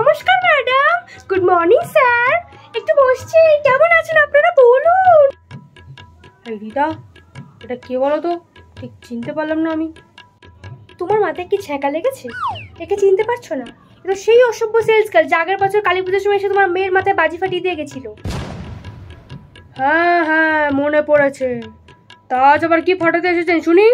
নমস্কার madam. Good morning sir. একটু বসছি, কেমন আছেন আপনারা বলুন। এই রিতা, এটা কে বলো তো? ঠিক চিনতে পারলাম না আমি। তোমার মাথায় কি ছ্যাঁকা লেগেছে? একে চিনতে পারছো না? এটা সেই অসভ্য সেলস গার্ল যে আগের বছর কালী পুজোর সময় এসে তোমার মেয়ের মাথায় বাজি ফাটিয়ে দিয়ে গেছিল। হ্যাঁ হ্যাঁ, মনে পড়েছে। তা আজ আবার কি ফাটাতে এসেছেন শুনি?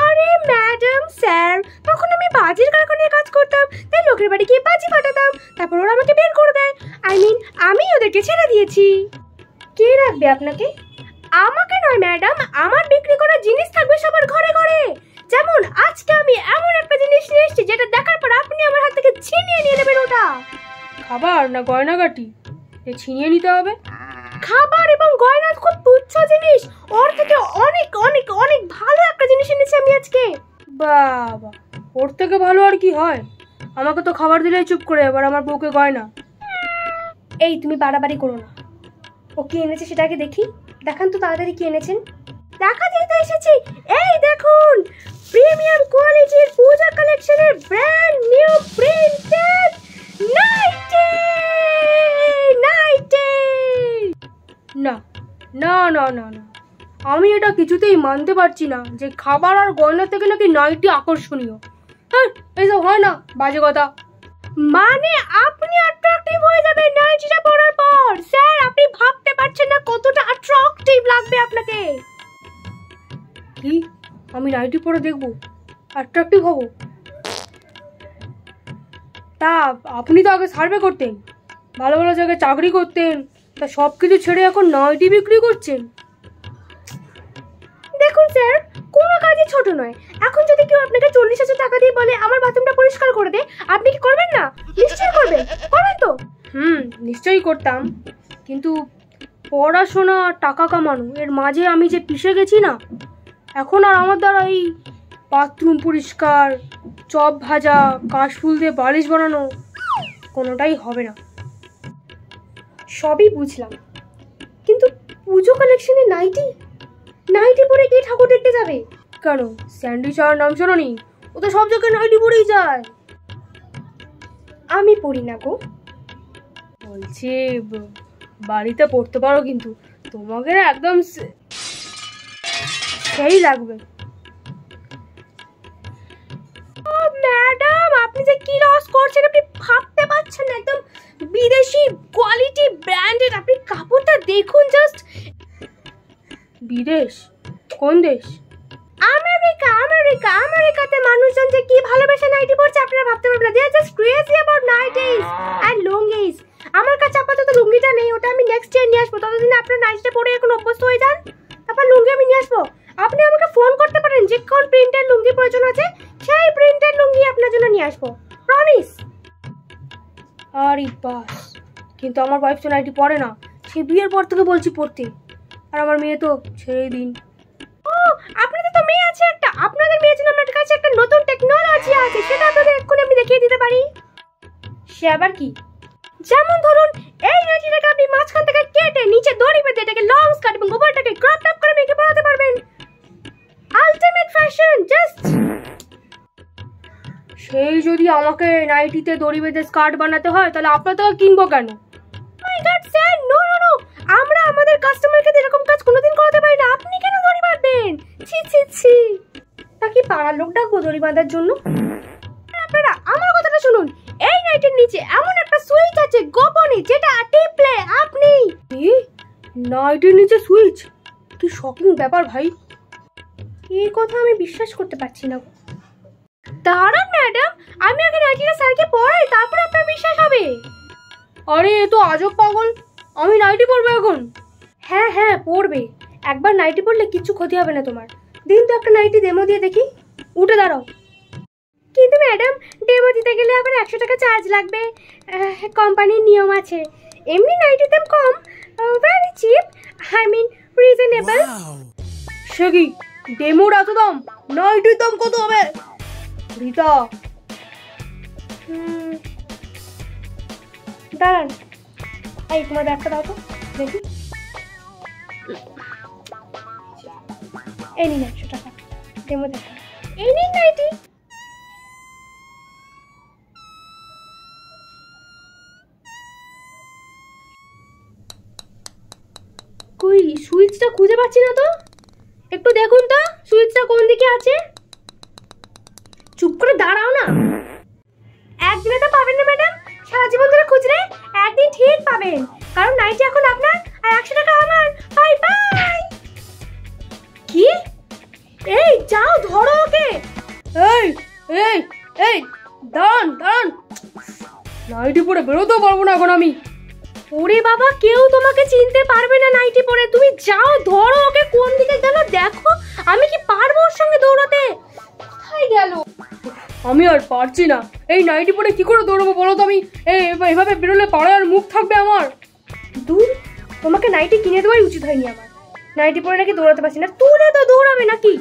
আরে ম্যাডাম স্যার, তখন আমি বাজির কারখানায় কাজ করতাম, তাই লোকের বাড়ি গিয়ে বাজি ফাটাতাম, তারপর ওরা আমাকে বের করে দেয়। আমি ওদেরকে ছেড়ে দিয়েছি। কে রাখবে আপনাকে? আমাকে নয় ম্যাডাম, আমার বিক্রি করা জিনিস থাকবে সবার ঘরে ঘরে। যেমন আজকে আমি এমন একটা জিনিস নিয়ে এসেছি যেটা দেখার পর আপনি আমার হাত থেকে ছিনিয়ে নিয়ে নেবেন। ওটা খাবার না গয়নাগাটি? এ ছিনিয়ে নিতে হবে? খাবার এবং গয়না খুব তুচ্ছ জিনিস, ওর থেকে অনেক অনেক অনেক ভালো একটা জিনিস এনেছি আমি আজকে। বাবা, ওর থেকে ভালো আর কি হয়? আমাকে তো খাবার দিলেই চুপ করে, এবার আমার বউকে গয়না। এই তুমি বাড়াবাড়ি করো না। ও কি এনেছে সেটা আগে দেখি। দেখান তো তাড়াতাড়ি কি এনেছেন। দেখা দিতে এসেছি। এই দেখুন, প্রিমিয়াম কোয়ালিটির পূজা কালেকশনের ব্র্যান্ড নিউ প্রিন্টেড নাইটি। না না না না না, আমি এটা কিছুতেই মানতে পারছি না যে খাবার আর গয়না থেকে নাকি নাইটি আকর্ষণীয়। হ্যাঁ, এইসব হয় না, বাজে কথা। মানে আপনি অ্যাট্রাকটিভ হয়ে যাবেন নাইটিটা পরার পর। স্যার, আপনি ভাবতে পারছেন না কতটা অ্যাট্রাকটিভ লাগবে আপনাকে। কি, আমি নাইটি পরে দেখবো, অ্যাট্রাকটিভ হব? তা আপনি তো আগে সার্ভে করতেন, ভালো ভালো জায়গায় চাকরি করতেন, তা সব কিছু ছেড়ে এখন নাইটি বিক্রি করছেন? দেখুন স্যার, কোনো কাজই ছোট নয়। এখন যদি কেউ আপনাকে 40,000 টাকা দিয়ে বলে আমার বাথরুমটা পরিষ্কার করে দে, আপনি কি করবেন না? নিশ্চয়ই করবেন। করবেন তো? নিশ্চয়ই করতাম, কিন্তু পড়াশোনা টাকা কামানো এর মাঝে আমি যে পিষে গেছি না, এখন আর আমার দ্বারা এই বাথরুম পরিষ্কার, চপ ভাজা, কাশফুল দিয়ে বালিশ বানানো কোনোটাই হবে না। সবই বুঝলাম, কিন্তু পুজো কালেকশনে নাইটি নাইটি পরে কি ঠাকুর দেখতে যাবে? কেন, স্যান্ডি চার নাম শোনোনি? ও তো সব জায়গায় নাইটি পরেই যায়। আমি পড়ি না গো। বলছি বাড়িতে পড়তে পারো, কিন্তু তোমাকে না একদম সেই লাগবে। ম্যাডাম, আপনি যে কি লস করছেন আপনি ভাবতে পারছেন না। একদম বিদেশি কোয়ালিটি ব্র্যান্ডেড। আপনি কাপড়টা দেখুন জাস্ট। বিদেশ? কোন দেশ? আমেরিকা। আমেরিকা, আমেরিকাতে মানুষজন যে কি ভালোবেসে নাইটি পরছে আপনারা ভাবতে পারবেন না। দে আর জাস্ট ক্রেজি অ্যাবাউট নাইটিস এন্ড লুঙ্গিস। আমার কাছে আপাতত লুঙ্গিটা নেই, ওটা আমি নেক্সট ইয়ার নিয়ে আসবো। ততদিনে আপনার নাইটিটা পরে এখন অভ্যস্ত হয়ে যান, তারপর লুঙ্গি আমি নিয়ে আসবো। আপনি আমাকে ফোন করতে পারেন যে কোন প্রিন্টের লুঙ্গি প্রয়োজন আছে, সেই প্রিন্টের লুঙ্গি আপনার জন্য নিয়ে আসবো, প্রমিস। আরে বাস, কিন্তু আমার ওয়াইফ তো নাইটি পরে না, সে বিয়ের পর থেকে বলছি পড়তে, আর আমার মেয়ে তো ছেড়েই দিন। ও, আপনাদের তো মেয়ে আছে একটা। আপনাদের মেয়ের জন্য আমার কাছে একটা নতুন টেকনোলজি আছে, সেটা আপনাদের এক্ষুনি আমি দেখিয়ে দিতে পারি। সে আবার কি? যেমন ধরুন, এই নাইটিটাকে আপনি মাঝখান থেকে কেটে নিচে দড়ি বেঁধে এটাকে লং স্কার্ট এবং উপরটাকে ক্রপ টপ করে মেখে পরাতে পারবেন। Ultimate fashion just. সেই যদি আমাকে নাইটিতে দড়ি বেঁধে স্কার্ট বানাতে হয়, তাহলে আপনার থেকে কিনবো কেন? My god sir, no no no, আমরা আমাদের কাস্টমারকে এরকম কাজ কোনোদিন করাতে পারি না। আপনি কেন দড়ি বাঁধবেন? ছি ছি ছি। নাকি পাড়ার লোক ডাকবো দড়ি বাঁধার জন্য? আপনারা আমার কথাটা শুনুন। এই নাইটির নিচে এমন একটা সুইচ আছে গোপনে, যেটা টিপলে আপনি। নাইটির নিচে সুইচ? কি শকিং ব্যাপার ভাই! এই কথা আমি বিশ্বাস করতে পারছি না। দাঁড়ান ম্যাডাম, আমি আগে নাইটিটা স্যারকে পড়াই, তারপর আপনার বিশ্বাস হবে। আরে এ তো আজব পাগল, আমি নাইটি পরবো এখন? হ্যাঁ হ্যাঁ পড়বে। একবার নাইটি পড়লে কিচ্ছু ক্ষতি হবে না তোমার। দিন তো একটা নাইটি ডেমো দিয়ে দেখি। উঠে দাঁড়াও। কিন্তু ম্যাডাম, ডেমো দিতে গেলে আবার 100 টাকা চার্জ লাগবে। কোম্পানির নিয়ম আছে। এমনি নাইটির দাম কম, ভেরি চিপ, রিজনেবল। সে কি, ডেমোর এত দাম? নাইটির দাম কত হবে রিতা? দাঁড়ান, এই তোমার ব্যাগটা দাও তো দেখি। এই নিন 100 টাকা ডেমো দেখা। এই নিন নাইটি। কই সুইচটা খুঁজে পাচ্ছি না তো, একটু দেখুন তো সুইচটা কোন দিকে আছে। চুপ করে দাঁড়াও না। একদিনে তো পাবেন না ম্যাডাম, সারা জীবন ধরে খুঁজলে একদিন ঠিক পাবেন, কারণ নাইটি এখন আপনার আর 100 টাকা আমার। Bye bye. কি? এই যাও ধরো ওকে। এই এই এই দাঁড়ান দাঁড়ান, নাইটি পরে বেরোতেও পারবো না এখন আমি। ওরে বাবা, কেউ তোমাকে চিনতে পারবে না নাইটি পরে। তুমি যাও ধরো ওকে, কোন দিকে গেল দেখো। আমি কি পারবো ওর সঙ্গে দৌড়াতে? কোথায় গেল? আমি আর পারছি না, এই নাইটি পরে কি করে দৌড়বো বলো তো আমি? এভাবে বেরোলে পাড়ায় আর মুখ থাকবে আমার? দূর, তোমাকে নাইটি কিনে দেওয়াই উচিত হয়নি আমার। নাইটি পরে নাকি দৌড়াতে পারছি না, তুলে তো দৌড়াবে নাকি?